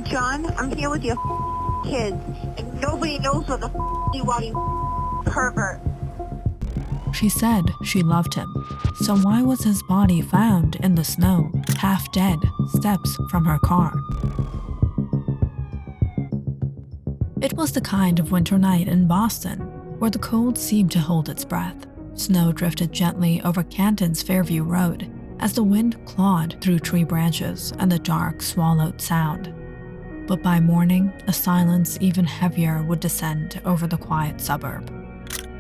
John, I'm here with your kids, and nobody knows what the you are, you pervert. She said she loved him. So why was his body found in the snow, half dead, steps from her car? It was the kind of winter night in Boston where the cold seemed to hold its breath. Snow drifted gently over Canton's Fairview Road as the wind clawed through tree branches and the dark swallowed sound. But by morning, a silence even heavier would descend over the quiet suburb.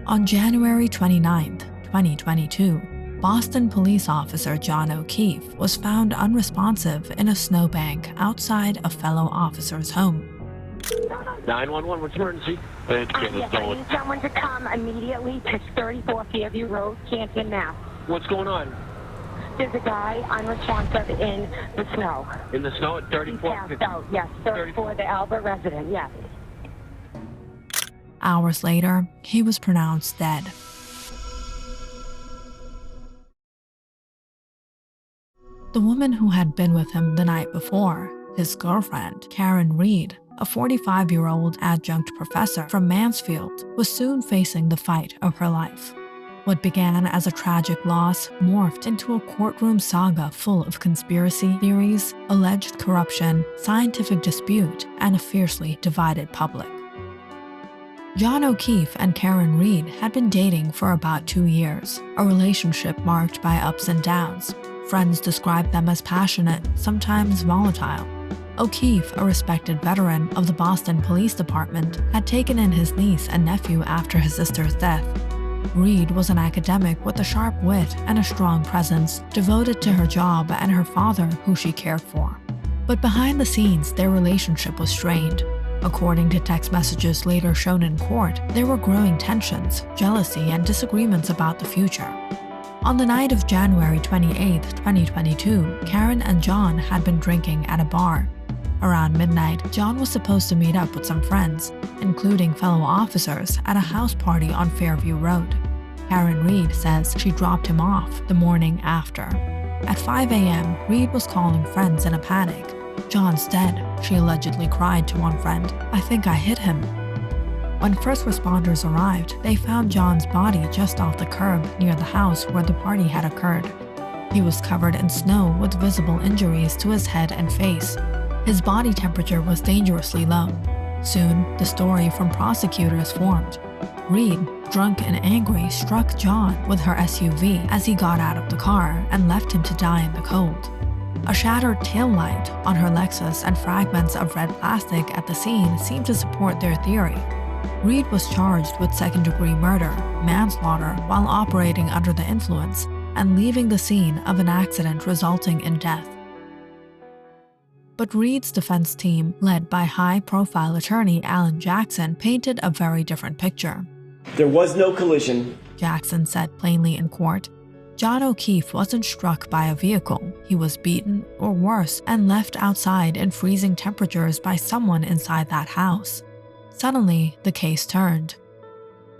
On January 29, 2022, Boston police officer John O'Keefe was found unresponsive in a snowbank outside a fellow officer's home. 911, what's emergency? Yes, I need someone to come immediately to 34 Fairview Road, Canton, Mass. What's going on? There's a guy unresponsive in the snow. In the snow at 34? He passed out, yes, 34, the Albert resident, yes. Hours later, he was pronounced dead. The woman who had been with him the night before, his girlfriend, Karen Reed, a 45-year-old adjunct professor from Mansfield, was soon facing the fight of her life. What began as a tragic loss morphed into a courtroom saga full of conspiracy theories, alleged corruption, scientific dispute, and a fiercely divided public. John O'Keefe and Karen Reed had been dating for about 2 years, a relationship marked by ups and downs. Friends described them as passionate, sometimes volatile. O'Keefe, a respected veteran of the Boston Police Department, had taken in his niece and nephew after his sister's death. Reed was an academic with a sharp wit and a strong presence, devoted to her job and her father, who she cared for. But behind the scenes, their relationship was strained. According to text messages later shown in court, there were growing tensions, jealousy, and disagreements about the future. On the night of January 28, 2022, Karen and John had been drinking at a bar. Around midnight, John was supposed to meet up with some friends, including fellow officers, at a house party on Fairview Road. Karen Reed says she dropped him off the morning after. At 5 a.m., Reed was calling friends in a panic. "John's dead," she allegedly cried to one friend. "I think I hit him." When first responders arrived, they found John's body just off the curb near the house where the party had occurred. He was covered in snow with visible injuries to his head and face. His body temperature was dangerously low. Soon, the story from prosecutors formed. Reed, drunk and angry, struck John with her SUV as he got out of the car and left him to die in the cold. A shattered taillight on her Lexus and fragments of red plastic at the scene seemed to support their theory. Reed was charged with second-degree murder, manslaughter while operating under the influence, and leaving the scene of an accident resulting in death. But Reed's defense team, led by high-profile attorney Alan Jackson, painted a very different picture. "There was no collision," Jackson said plainly in court. John O'Keefe wasn't struck by a vehicle. He was beaten, or worse, and left outside in freezing temperatures by someone inside that house. Suddenly, the case turned.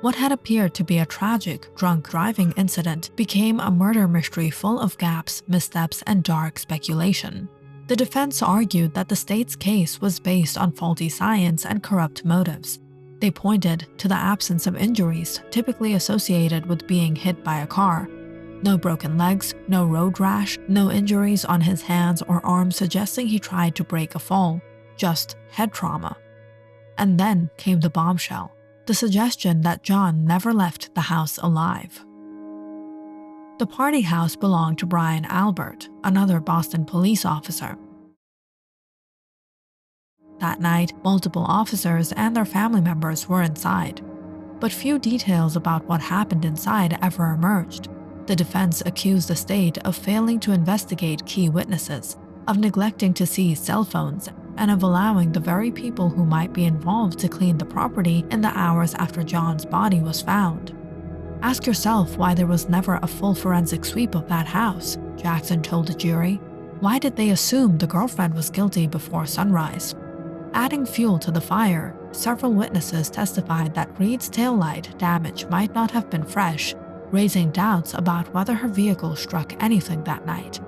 What had appeared to be a tragic drunk driving incident became a murder mystery full of gaps, missteps, and dark speculation. The defense argued that the state's case was based on faulty science and corrupt motives. They pointed to the absence of injuries typically associated with being hit by a car. No broken legs, no road rash, no injuries on his hands or arms suggesting he tried to break a fall, just head trauma. And then came the bombshell, the suggestion that John never left the house alive. The party house belonged to Brian Albert, another Boston police officer. That night, multiple officers and their family members were inside. But few details about what happened inside ever emerged. The defense accused the state of failing to investigate key witnesses, of neglecting to seize cell phones, and of allowing the very people who might be involved to clean the property in the hours after John's body was found. "Ask yourself why there was never a full forensic sweep of that house," Jackson told the jury. "Why did they assume the girlfriend was guilty before sunrise?" Adding fuel to the fire, several witnesses testified that Reed's taillight damage might not have been fresh, raising doubts about whether her vehicle struck anything that night.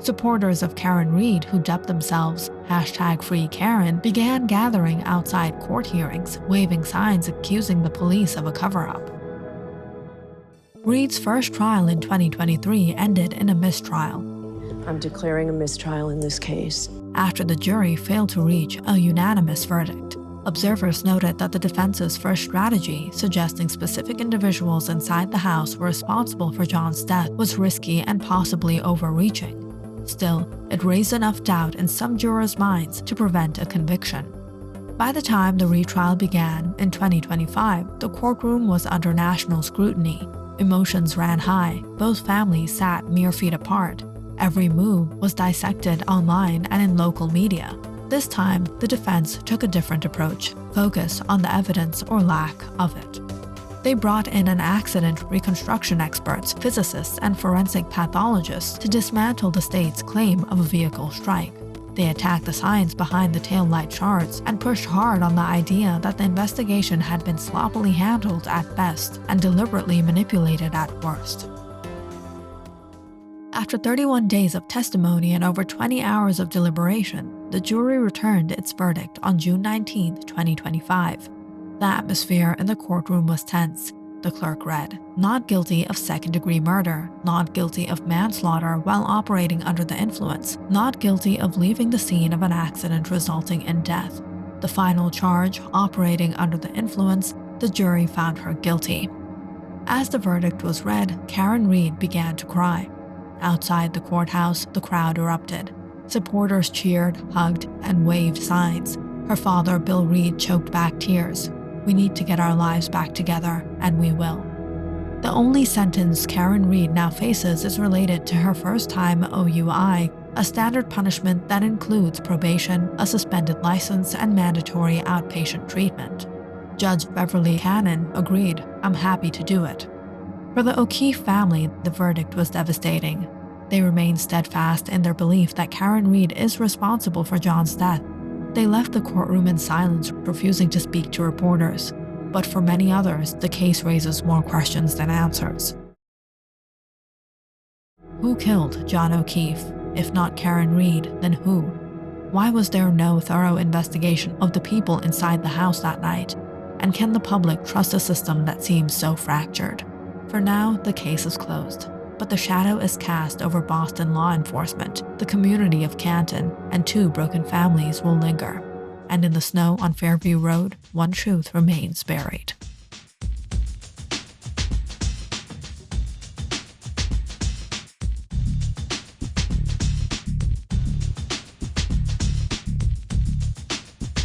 Supporters of Karen Reed, who dubbed themselves #FreeKaren, began gathering outside court hearings, waving signs accusing the police of a cover-up. Reed's first trial in 2023 ended in a mistrial. I'm declaring a mistrial in this case. After the jury failed to reach a unanimous verdict, observers noted that the defense's first strategy, suggesting specific individuals inside the house were responsible for John's death, was risky and possibly overreaching. Still, it raised enough doubt in some jurors' minds to prevent a conviction. By the time the retrial began in 2025, the courtroom was under national scrutiny. Emotions ran high, both families sat mere feet apart. Every move was dissected online and in local media. This time, the defense took a different approach, focused on the evidence or lack of it. They brought in an accident reconstruction experts, physicists, and forensic pathologists to dismantle the state's claim of a vehicle strike. They attacked the science behind the taillight shards and pushed hard on the idea that the investigation had been sloppily handled at best and deliberately manipulated at worst. After 31 days of testimony and over 20 hours of deliberation, the jury returned its verdict on June 19, 2025. The atmosphere in the courtroom was tense. The clerk read, "Not guilty of second-degree murder, not guilty of manslaughter while operating under the influence, not guilty of leaving the scene of an accident resulting in death." The final charge, operating under the influence, the jury found her guilty. As the verdict was read, Karen Reed began to cry. Outside the courthouse, the crowd erupted. Supporters cheered, hugged, and waved signs. Her father, Bill Reed, choked back tears. "We need to get our lives back together, and we will." The only sentence Karen Reed now faces is related to her first-time OUI, a standard punishment that includes probation, a suspended license, and mandatory outpatient treatment. Judge Beverly Cannon agreed, "I'm happy to do it." For the O'Keefe family, the verdict was devastating. They remained steadfast in their belief that Karen Reed is responsible for John's death. They left the courtroom in silence, refusing to speak to reporters. But for many others, the case raises more questions than answers. Who killed John O'Keefe? If not Karen Reed, then who? Why was there no thorough investigation of the people inside the house that night? And can the public trust a system that seems so fractured? For now, the case is closed, but the shadow is cast over Boston law enforcement, the community of Canton, and 2 broken families will linger. And in the snow on Fairview Road, one truth remains buried.